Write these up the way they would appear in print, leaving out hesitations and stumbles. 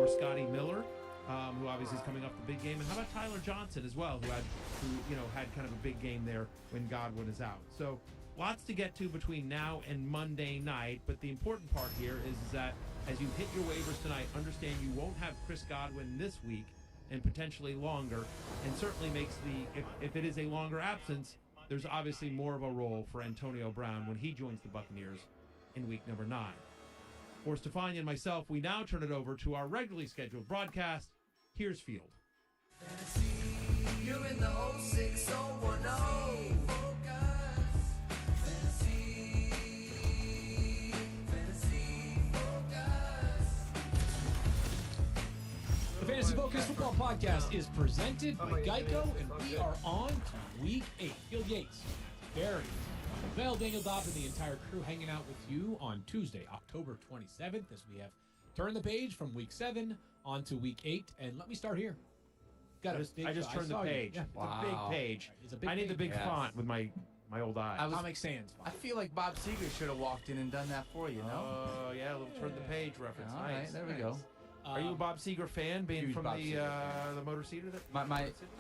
or Scotty Miller, who obviously is coming off the big game, and how about Tyler Johnson as well, who had kind of a big game there when Godwin is out. So lots to get to between now and Monday night, but the important part here is that as you hit your waivers tonight, understand you won't have Chris Godwin this week and potentially longer, and certainly makes if it is a longer absence, there's obviously more of a role for Antonio Brown when he joins the Buccaneers in week number 9. For Stefania and myself, we now turn it over to our regularly scheduled broadcast. Here's Field. You're in the 06010. The Fantasy Focus Football Podcast is presented by Geico, and we are on to Week 8. Field Yates, Barry, Vel, Daniel Dobbs, and the entire crew hanging out with you on Tuesday, October 27th, as we have turned the page from Week 7 on to Week 8. And let me start here. I just turned the page. Yeah. Wow. It's a big page. It's a big I need the big page. font with my old eyes. Comic Sans. I feel like Bob Seger should have walked in and done that for you, no? Oh, yeah, a little turn the page reference. All Nice. right, there we go. Are you a Bob Seger fan, being Huge from Bob the Seger. the Motor Cedar?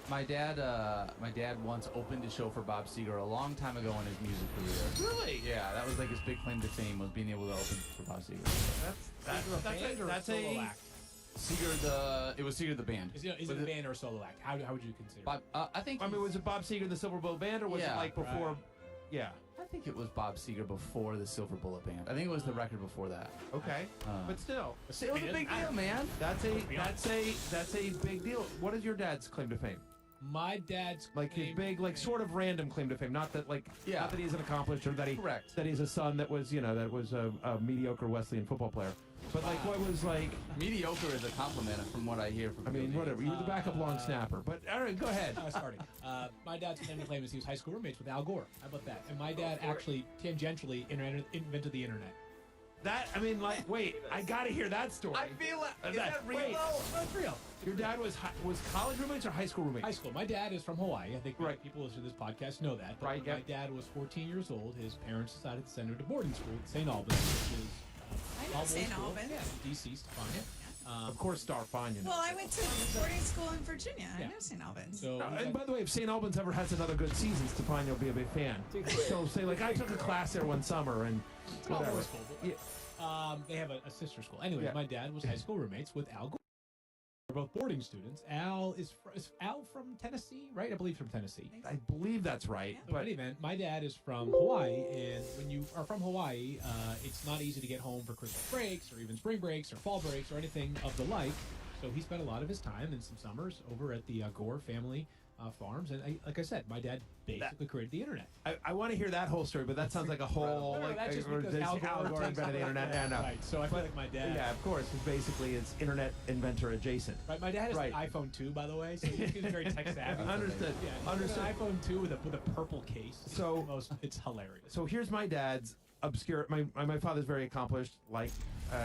My dad once opened a show for Bob Seger a long time ago in his music career. Really? Yeah, that was like his big claim to fame, was being able to open for Bob Seger. That's a act. It was Seger the band. Is it a band or a solo act? How would you consider it? Bob, I think. I mean, was it Bob Seger the Silver Bullet Band, or was it Yeah, like before? right. Yeah. I think it was Bob Seger before the Silver Bullet Band. I think it was the record before that. Okay. But still, It was a big deal, man. that's a big deal. What is your dad's claim to fame? My dad's Like his claim big, to like fame- sort of random claim to fame. Not that Yeah. not that he's an accomplished or that Correct. that he's a son that was a mediocre Wesleyan football player. But like what was like? Mediocre is a compliment from what I hear from I mean, Bill whatever. You were the backup long snapper. But all right, go ahead. Starting. My dad's claim to fame is he was high school roommates with Al Gore. How about that? And my dad actually tangentially invented the internet. That I mean, like, wait, I gotta hear that story. I feel like is that real? Wait, That's real. your dad was college roommates or high school roommates? High school. My dad is from Hawaii. I think Right. people listening to this podcast know that. But Right, when yeah. my dad was 14 years old, his parents decided to send him to boarding school at St. Albans, which is I know small St. school. Albans. Yeah, in D.C. Stefania. Of course, Star Fine. Well, I went to boarding school in Virginia. Yeah. I know St. Albans. So And by the way, if St. Albans ever has another good season, Stefania will be a big fan. So say like I took a class there one summer and not whatever. boys' school, but, they have a sister school. Anyway, Yeah. my dad was high school roommates with Al Gore. They're both boarding students. Is Al from Tennessee, right? I believe from Tennessee. I believe that's right. So in any event, my dad is from Hawaii, and when you are from Hawaii, it's not easy to get home for Christmas breaks or even spring breaks or fall breaks or anything of the like. So he spent a lot of his time and some summers over at the Gore family farms. And like I said, my dad basically created the internet. I want to hear that whole story, but that sounds like a whole No, like that's just or because this Al Gore takes invented the internet. Yeah, no. Right, so I feel like my dad... Yeah, of course. It's basically it's internet inventor adjacent. Right, my dad has Right. an iPhone 2, by the way, so he's very tech savvy. Understood. Yeah, he's got Understood. an iPhone 2 with a purple case. So- It's hilarious. So here's my dad's obscure. My father's very accomplished, like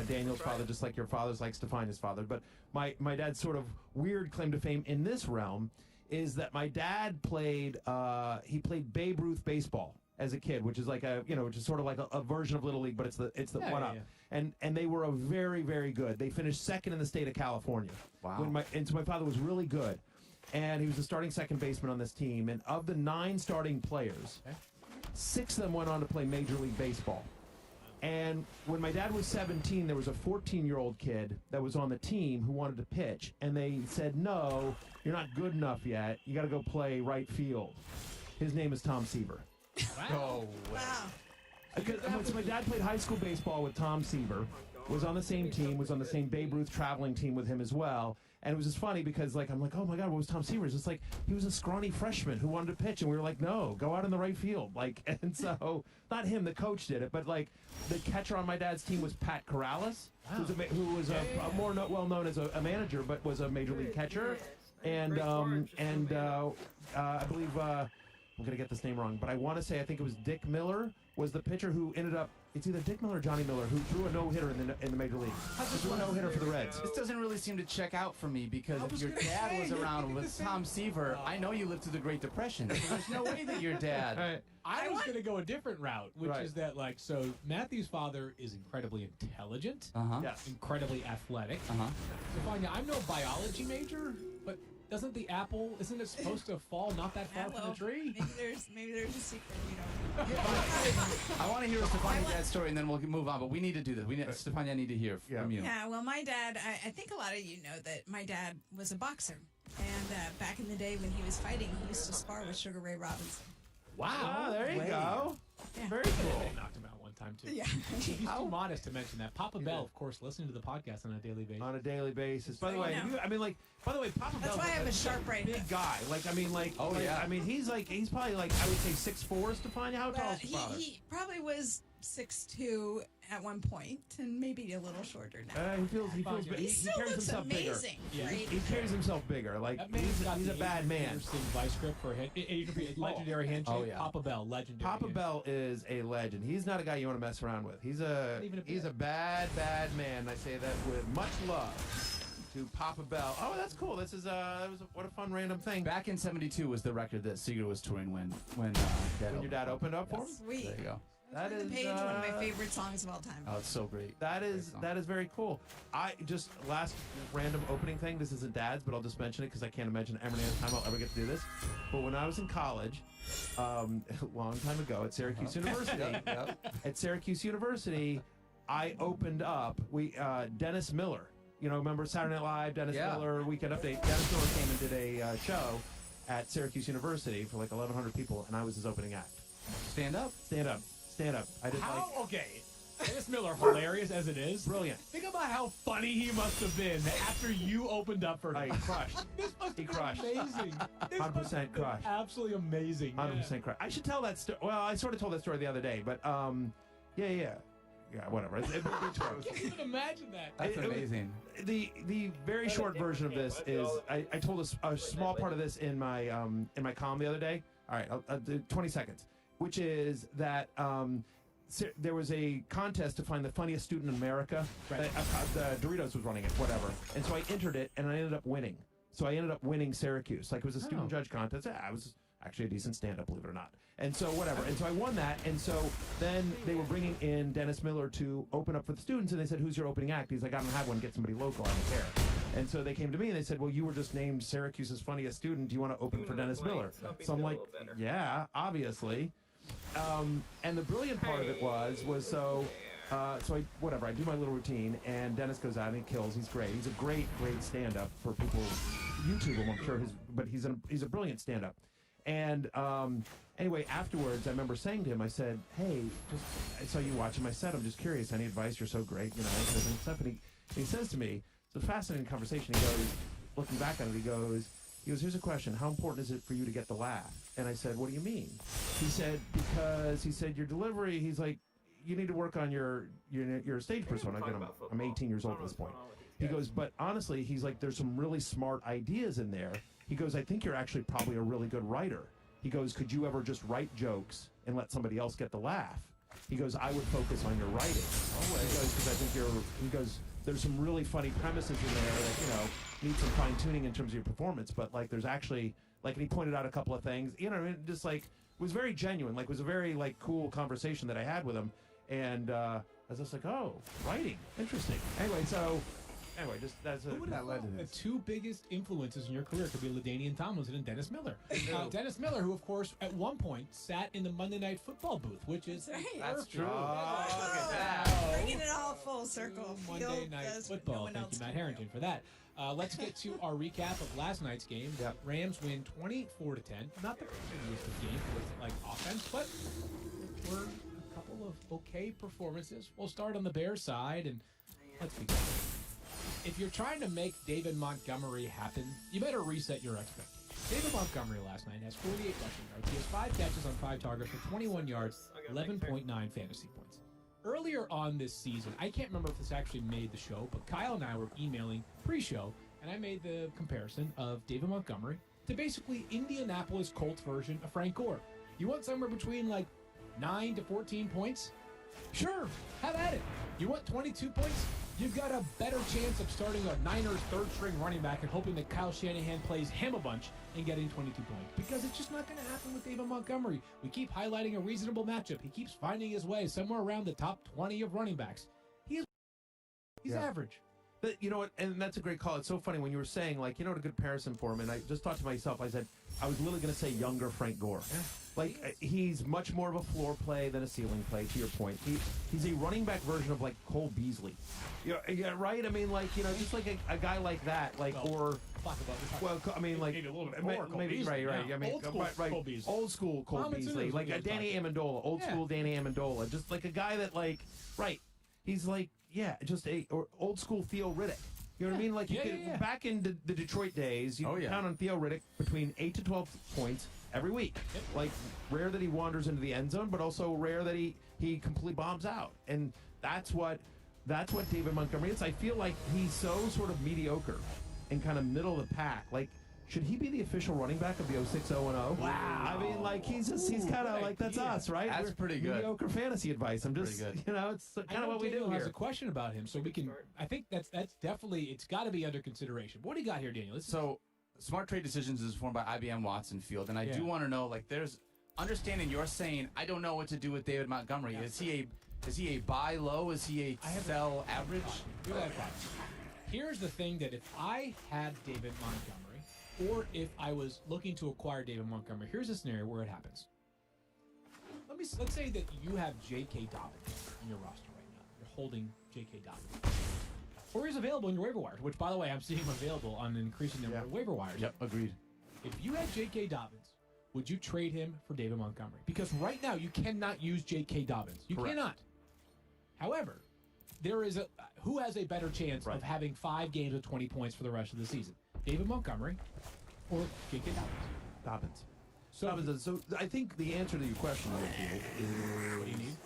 Daniel's father, just like your father's, like Stefania's father. But my dad's sort of weird claim to fame in this realm is that my dad played Babe Ruth baseball as a kid, which is like which is sort of like a version of Little League, but it's the Yeah, one yeah, up. yeah. And they were a very, very good. They finished second in the state of California. Wow. And so my father was really good. And he was the starting second baseman on this team. And of the 9 starting players, Okay. 6 of them went on to play Major League Baseball. And when my dad was 17, there was a 14-year-old kid that was on the team who wanted to pitch. And they said, no, you're not good enough yet. You got to go play right field. His name is Tom Seaver. Oh, Wow. So my dad played high school baseball with Tom Seaver, was on the same team, was on the same Babe Ruth traveling team with him as well. And it was just funny because, like, I'm like, oh my God, what was Tom Seaver? It's just like he was a scrawny freshman who wanted to pitch, and we were like, no, go out in the right field. Like, and so not him, the coach did it, but like the catcher on my dad's team was Pat Corrales, who was more well known as a manager, but was a major league catcher. And I believe I'm gonna get this name wrong, but I want to say I think it was Dick Miller was the pitcher who ended up It's either Dick Miller or Johnny Miller who threw a no-hitter in the major leagues. He threw a no-hitter for the Reds. This doesn't really seem to check out for me because if your dad was around with Tom Seaver, I know you lived through the Great Depression. So there's no way that your dad. Right. I was going to go a different route, which is that, like, so Matthew's father is incredibly intelligent, Yes. incredibly athletic. Stefania, I'm no biology major, but doesn't the apple, isn't it supposed to fall not that far from the tree? Maybe there's a secret we don't know. I want to hear Stefania's dad's story, and then we'll move on. But we need to do this. Stefania, I need to hear from you. Yeah, well, my dad, I think a lot of you know that my dad was a boxer. And back in the day when he was fighting, he used to spar with Sugar Ray Robinson. Wow. Oh, there you go. Yeah. Very cool. They knocked him out one time, too. Yeah. He's too modest to mention that. Papa Bell, of course, listening to the podcast on a daily basis. On a daily basis. By the So way, you know. Papa That's Bell's why I have a sharp right big hook. guy. I mean, he's probably I would say 6'4", Stefania. How tall is your father? He probably was 6'2" at one point, and maybe a little shorter now. He feels He he still carries looks himself amazing. Yeah. Right? bigger. He carries himself bigger. Like That man's got he's a the bad man. Anderson vice grip for a legendary handshake. Oh, yeah. Papa Bell, legendary. Papa handshake. Bell is a legend. He's not a guy you want to mess around with. He's a even a he's a bad man. I say that with much love to Papa Bell. Oh, that's cool. This is what a fun random thing. Back in '72 was the record that Seeger was touring when When your dad opened up for him. Sweet. There you go. That Turn is the page, one of my favorite songs of all time. Oh, it's so great. That is very cool. I just last random opening thing. This isn't Dad's, but I'll just mention it because I can't imagine ever any time I'll ever get to do this. But when I was in college, a long time ago at Syracuse University, at Syracuse University, I opened up. Dennis Miller. Remember Saturday Night Live? Dennis Miller Weekend Update. Dennis Miller came and did a show at Syracuse University for like 1,100 people, and I was his opening act. Stand up. I did Okay. Dennis Miller, hilarious as it is. Brilliant. Think about how funny he must have been after you opened up for him. He crushed. This must He have been crushed. amazing. This 100% must have been crushed. Absolutely amazing. 100% correct. I should tell that story. Well, I sort of told that story the other day, but whatever. It'd be true. I can't even imagine that. That's amazing. The very short version of this is I told a small part of this in my column the other day. All right, I'll do 20 seconds, which is that there was a contest to find the funniest student in America. Right. Doritos was running it, whatever, and so I entered it and I ended up winning. So I ended up winning Syracuse. Like it was a student judge contest. I was actually a decent stand-up, believe it or not. And so whatever. And so I won that. And so then they were bringing in Dennis Miller to open up for the students. And they said, "Who's your opening act?" He's like, "I don't have one. Get somebody local. I don't care." And so they came to me and they said, "Well, you were just named Syracuse's funniest student. Do you want to open for Dennis Miller?" So I'm like, "Yeah, obviously." And the brilliant part of it was so I do my little routine, and Dennis goes out and he kills. He's great. He's a great stand-up for people. YouTube him, I'm sure. But he's a brilliant stand-up. And anyway, afterwards, I remember saying to him, I said, "Hey, I saw you watching my set. I'm just curious. Any advice? You're so great, and stuff." And he says to me, it's a fascinating conversation. He goes, looking back on it, he goes, "Here's a question. How important is it for you to get the laugh?" And I said, "What do you mean?" He said, "Because," he said, "your delivery," he's like, "you need to work on your stage persona." Again, I'm 18 years old at this point. He goes, "But honestly," he's like, "there's some really smart ideas in there." He goes, "I think you're actually probably a really good writer." He goes, "Could you ever just write jokes and let somebody else get the laugh?" He goes, "I would focus on your writing." He goes, "Because I think he goes, there's some really funny premises in there that, need some fine tuning in terms of your performance, but like there's actually, like, and he pointed out a couple of things, just like, it was very genuine, like it was a very like cool conversation that I had with him. And I was just like, oh, writing, interesting. Anyway, just that's Who would have thought the two biggest influences in your career could be LaDainian Tomlinson and Dennis Miller? Dennis Miller, who, of course, at one point sat in the Monday Night Football booth, which is That's right. That's true. Oh, look at that. Bringing it all full circle. Monday Field Night does what Football. no one Thank else you, Matt can do. Harrington, for that. Let's get to our recap of last night's game. Yep. Rams win 24-10. Not the prettiest of games with like offense, but were a couple of okay performances. We'll start on the Bears side, and let's begin. If you're trying to make David Montgomery happen, you better reset your expectations. David Montgomery last night has 48 rushing yards. He has 5 catches on 5 targets for 21 yards, 11.9 fantasy points. Earlier on this season, I can't remember if this actually made the show, but Kyle and I were emailing pre-show, and I made the comparison of David Montgomery to basically Indianapolis Colts version of Frank Gore. You want somewhere between like 9 to 14 points? Sure, have at it. You want 22 points? You've got a better chance of starting a Niners third-string running back and hoping that Kyle Shanahan plays him a bunch and getting 22 points. Because it's just not going to happen with David Montgomery. We keep highlighting a reasonable matchup. He keeps finding his way somewhere around the top 20 of running backs. He's average. But you know what? And that's a great call. It's so funny when you were saying, like, you know what a good comparison for him? And I just thought to myself, I said, I was literally going to say younger Frank Gore. Yeah. Like, he's much more of a floor play than a ceiling play, to your point. He's a running back version of, like, Cole Beasley. Yeah, right? I mean, like, you know, just like a guy like that, like, or... Well, I mean, like... Maybe a little bit more Cole maybe, Beasley. right. Yeah. I mean, Old school Cole Beasley. Old school Cole Beasley. Like a Danny Amendola. Old school Danny Amendola. Just like a guy that, like... Right. He's like, yeah, just or old school Theo Riddick. You know what I mean? Like, back in the Detroit days, you could count on Theo Riddick between 8 to 12 points every week. Yep. Like, rare that he wanders into the end zone, but also rare that he completely bombs out. And that's what David Montgomery is. I feel like he's so sort of mediocre and kind of middle of the pack. Like, should he be the official running back of the 06-0-0? Wow. I mean, like, he's kind of like, that's us, right? That's pretty good. Mediocre fantasy advice. I'm just, Pretty good. you know, it's kind of what we do Daniel has here. a question about him, so we can. I think that's definitely, it's got to be under consideration. What do you got here, Daniel? So, Smart Trade Decisions is formed by IBM Watson Field, and I do want to know, like, there's understanding you're saying, I don't know what to do with David Montgomery. Is he a buy low? Is he a sell average? Here's the thing that if I had David Montgomery, or if I was looking to acquire David Montgomery, here's a scenario where it happens. Let's say that you have J.K. Dobbins in your roster right now. You're holding J.K. Dobbins. Or he's available in your waiver wires, which, by the way, I'm seeing him available on an increasing number of waiver wires. Yep, agreed. If you had J.K. Dobbins, would you trade him for David Montgomery? Because right now, you cannot use J.K. Dobbins. You cannot. However, there is who has a better chance of having 5 games of 20 points for the rest of the season? David Montgomery or J.K. Dobbins? So I think the answer to your question, is What do you need?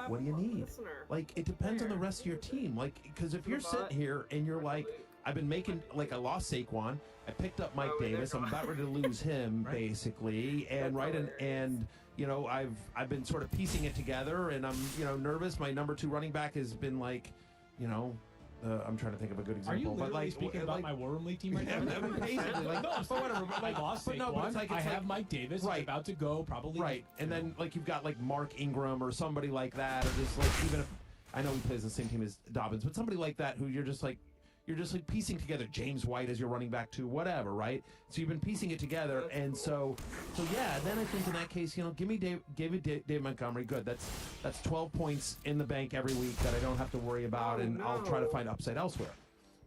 what do you need? Like, it depends on the rest of your team. Like, because if you're sitting here and you're like, I've been making, like, I lost Saquon, I picked up Mike Davis, I'm about ready to lose him, basically, and you know, I've been sort of piecing it together, and I'm, you know, nervous. My number 2 running back has been, like, you know, I'm trying to think of a good example. Are you literally but like, speaking about my War Room League team right now? I mean, basically, like, No, I'm but whatever. But I like, lost but no, but it's Saquon. like, I it's have like, Mike Davis. He's about to go, probably. right, and then like you've got like Mark Ingram or somebody like that, or just like, even if I know he plays the same team as Dobbins, but somebody like that who you're just like piecing together James White as your running back too, whatever, right? So you've been piecing it together, and so yeah. Then I think in that case, you know, give me Dave Montgomery. Good. That's 12 points in the bank every week that I don't have to worry about, and I'll try to find upside elsewhere.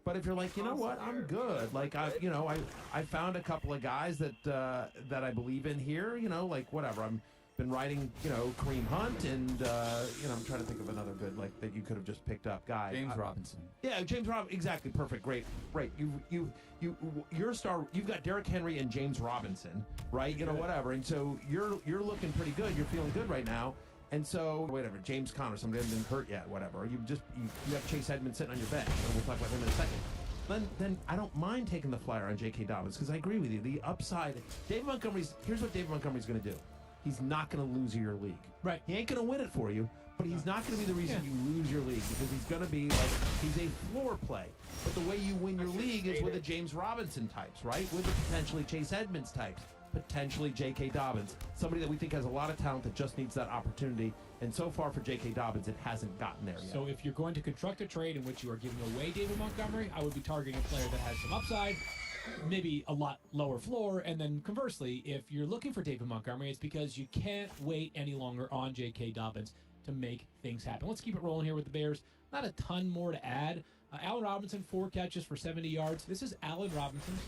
But if you're like, you know what, I'm good. Like, I found a couple of guys that I believe in here. You know, like whatever. I'm been riding, you know, Kareem Hunt, and you know, I'm trying to think of another good, like, that you could have just picked up guy. James Robinson. Yeah, James Robinson. Exactly, perfect, great. Your star. You've got Derrick Henry and James Robinson, right? You know, whatever. And so you're looking pretty good. You're feeling good right now. And so, whatever, James Conner, somebody hasn't been hurt yet, whatever. You have Chase Edmonds sitting on your bench, and we'll talk about him in a second. Then I don't mind taking the flyer on J.K. Dobbins, because I agree with you. The upside, here's what David Montgomery's going to do. He's not going to lose you your league. Right. He ain't going to win it for you, but he's not going to be the reason you lose your league, because he's going to be like, he's a floor play. But the way you win your league is with the James Robinson types, right? With the potentially Chase Edmonds types. Potentially J.K. Dobbins, somebody that we think has a lot of talent that just needs that opportunity. And so far for J.K. Dobbins, it hasn't gotten there yet. So if you're going to construct a trade in which you are giving away David Montgomery, I would be targeting a player that has some upside, maybe a lot lower floor. And then conversely, if you're looking for David Montgomery, it's because you can't wait any longer on J.K. Dobbins to make things happen. Let's keep it rolling here with the Bears. Not a ton more to add. Allen Robinson, 4 catches for 70 yards. This is Allen Robinson's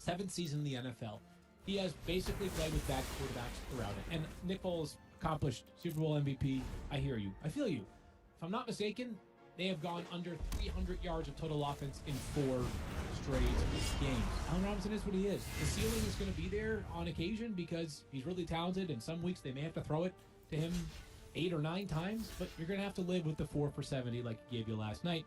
7th season in the NFL. He has basically played with back quarterbacks throughout it. And Nick Foles accomplished Super Bowl MVP. I hear you. I feel you. If I'm not mistaken, they have gone under 300 yards of total offense in 4 straight games. Allen Robinson is what he is. The ceiling is going to be there on occasion because he's really talented, and some weeks they may have to throw it to him 8 or 9 times, but you're going to have to live with the 4 for 70 like he gave you last night.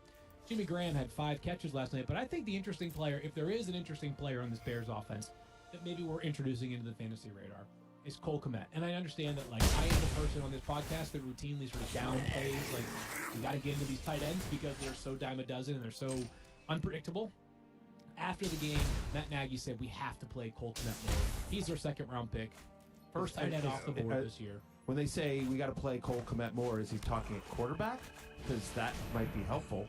Jimmy Graham had 5 catches last night, but I think the interesting player, if there is an interesting player on this Bears offense, that maybe we're introducing into the fantasy radar, is Cole Kmet. And I understand that, like, I am the person on this podcast that routinely sort of downplays, like, you got to get into these tight ends because they're so dime a dozen and they're so unpredictable. After the game, Matt Nagy said we have to play Cole Kmet more. He's their second-round pick. First tight end off the board this year. When they say we got to play Cole Kmet more, is he talking at quarterback? Because that might be helpful.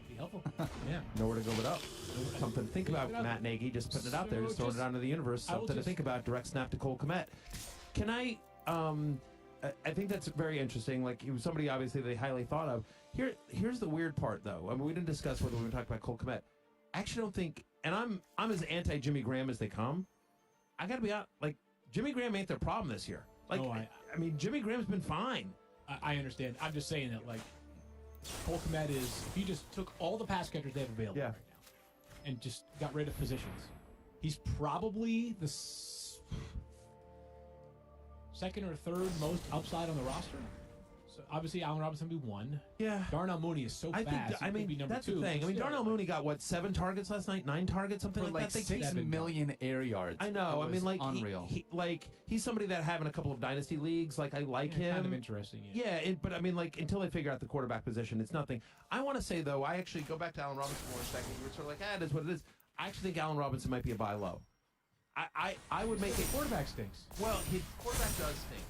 Yeah. Nowhere to go but up. Something to think about, Matt Nagy, just putting it out there, just throwing it out into the universe. Something to think about, direct snap to Cole Kmet. Can I think that's very interesting. Like, he was somebody, obviously, they highly thought of. Here's the weird part, though. I mean, we didn't discuss whether we were talking about Cole Kmet. I actually don't think, and I'm as anti-Jimmy Graham as they come. I got to be honest, like, Jimmy Graham ain't their problem this year. Like, I mean, Jimmy Graham's been fine. I understand. I'm just saying that, like, Cole Kmet is, if you just took all the pass catchers they have available right now and just got rid of positions, he's probably the second or third most upside on the roster. So obviously, Allen Robinson would be one. Yeah. Darnell Mooney is so fast. I mean, be number that's two, the thing. I mean, Darnell Mooney got, what, 7 targets last night? 9 targets? Something For like that? 6 million air yards. I know. I mean, like, unreal. He's somebody that having a couple of dynasty leagues. Like, I like him. Kind of interesting. But I mean, like, until they figure out the quarterback position, it's nothing. I want to say, though, I actually go back to Allen Robinson for a second. You were sort of like, it is what it is. I actually think Allen Robinson might be a buy low. I would make it. Quarterback stinks. Well, his quarterback does stink.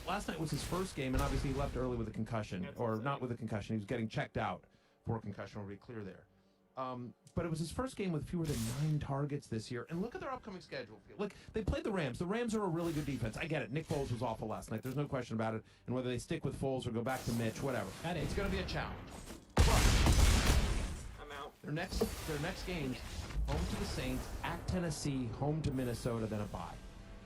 Last night was his first game, and obviously he left early with a concussion, or not with a concussion. He was getting checked out for a concussion. We'll be clear there. But it was his first game with fewer than 9 targets this year. And look at their upcoming schedule. Look, they played the Rams. The Rams are a really good defense. I get it. Nick Foles was awful last night. There's no question about it. And whether they stick with Foles or go back to Mitch, whatever. It's going to be a challenge. But I'm out. Their next games, home to the Saints, at Tennessee, home to Minnesota, then a bye.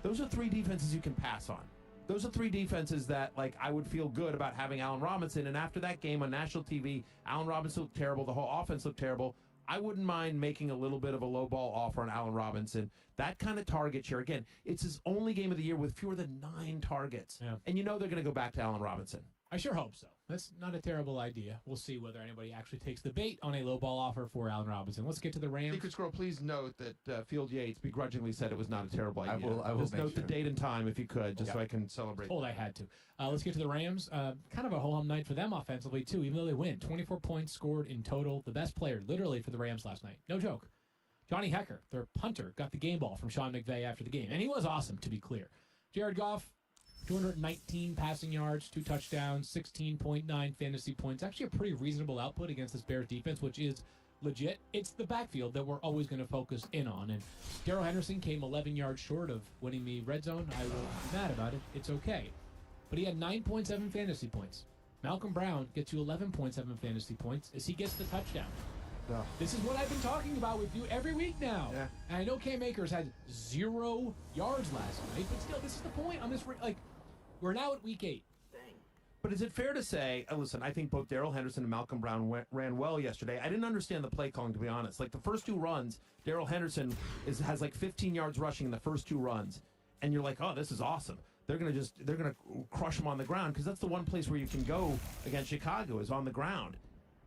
Those are 3 defenses you can pass on. Those are 3 defenses that, like, I would feel good about having Allen Robinson. And after that game on national TV, Allen Robinson looked terrible. The whole offense looked terrible. I wouldn't mind making a little bit of a low ball offer on Allen Robinson. That kind of target share. Again, it's his only game of the year with fewer than 9 targets. Yeah. And you know they're going to go back to Allen Robinson. I sure hope so. That's not a terrible idea. We'll see whether anybody actually takes the bait on a low ball offer for Allen Robinson. Let's get to the Rams. Secret Scroll, please note that Field Yates begrudgingly said it was not a terrible idea. I will just note the date and time if you could, just so I can celebrate. Told I had to. Let's get to the Rams. Kind of a whole night for them offensively, too, even though they win. 24 points scored in total. The best player, literally, for the Rams last night. No joke. Johnny Hecker, their punter, got the game ball from Sean McVay after the game. And he was awesome, to be clear. Jared Goff, 219 passing yards, 2 touchdowns, 16.9 fantasy points. Actually a pretty reasonable output against this Bears defense, which is legit. It's the backfield that we're always going to focus in on. And Darrell Henderson came 11 yards short of winning the red zone. I will be mad about it. It's okay. But he had 9.7 fantasy points. Malcolm Brown gets you 11.7 fantasy points as he gets the touchdown. No. This is what I've been talking about with you every week now. Yeah. And I know Cam Akers had 0 yards last night, but still, this is the point on this. Like, we're now at week 8. But is it fair to say, listen, I think both Darrell Henderson and Malcolm Brown ran well yesterday. I didn't understand the play calling, to be honest. Like, the first 2 runs, Darrell Henderson has like 15 yards rushing in the first 2 runs. And you're like, oh, this is awesome. They're going to crush him on the ground, because that's the one place where you can go against Chicago is on the ground.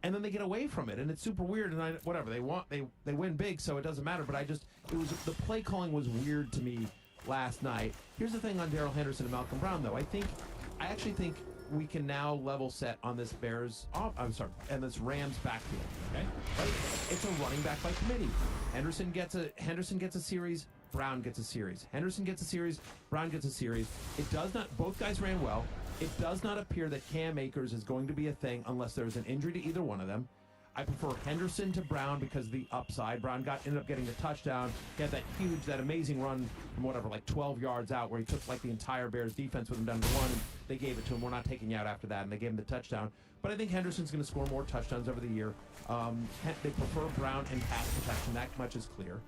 And then they get away from it, and it's super weird. And whatever they win big, so it doesn't matter. But the play calling was weird to me last night. Here's the thing on Darrell Henderson and Malcolm Brown, though. I actually think we can now level set on this and this Rams backfield. Okay, right? It's a running back by committee. Henderson gets a series. Brown gets a series. Henderson gets a series. Brown gets a series. It does not. Both guys ran well. It does not appear that Cam Akers is going to be a thing unless there's an injury to either one of them. I prefer Henderson to Brown because of the upside. Brown ended up getting the touchdown. He had that amazing run from 12 yards out where he took like the entire Bears defense with him down to 1. And they gave it to him. We're not taking you out after that, and they gave him the touchdown. But I think Henderson's going to score more touchdowns over the year. They prefer Brown and pass protection. That much is clear.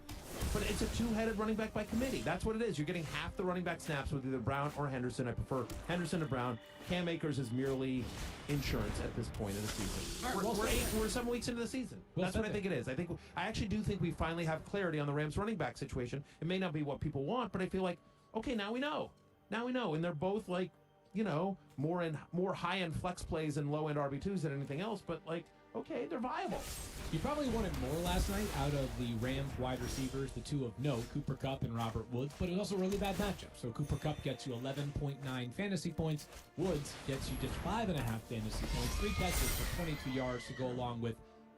But it's a 2-headed running back by committee. That's what it is. You're getting half the running back snaps with either Brown or Henderson. I prefer Henderson to Brown. Cam Akers is merely insurance at this point in the season. Right, we're 7 weeks into the season. That's what I think it is. I actually do think we finally have clarity on the Rams running back situation. It may not be what people want, but I feel like, okay, now we know. Now we know. And they're both like, more high-end flex plays and low-end RB2s than anything else, but like, okay, they're viable. You probably wanted more last night out of the Rams wide receivers, the two of note, Cooper Kupp and Robert Woods, but it was also a really bad matchup. So Cooper Kupp gets you 11.9 fantasy points. Woods gets you just 5.5 fantasy points, 3 catches for 22 yards to go along with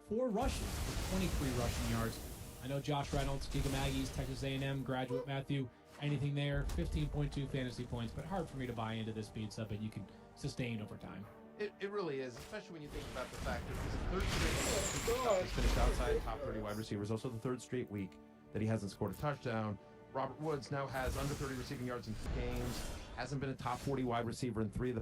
4 rushes for 23 rushing yards. I know Josh Reynolds, Giga Maggie's, Texas A&M graduate Matthew, anything there, 15.2 fantasy points, but hard for me to buy into this being something you can sustain over time. It really is, especially when you think about the fact that this is the third straight he's finished outside top 30 wide receivers. Also the third straight week that he hasn't scored a touchdown. Robert Woods now has under 30 receiving yards in 2 games. Hasn't been a top 40 wide receiver in 3 of the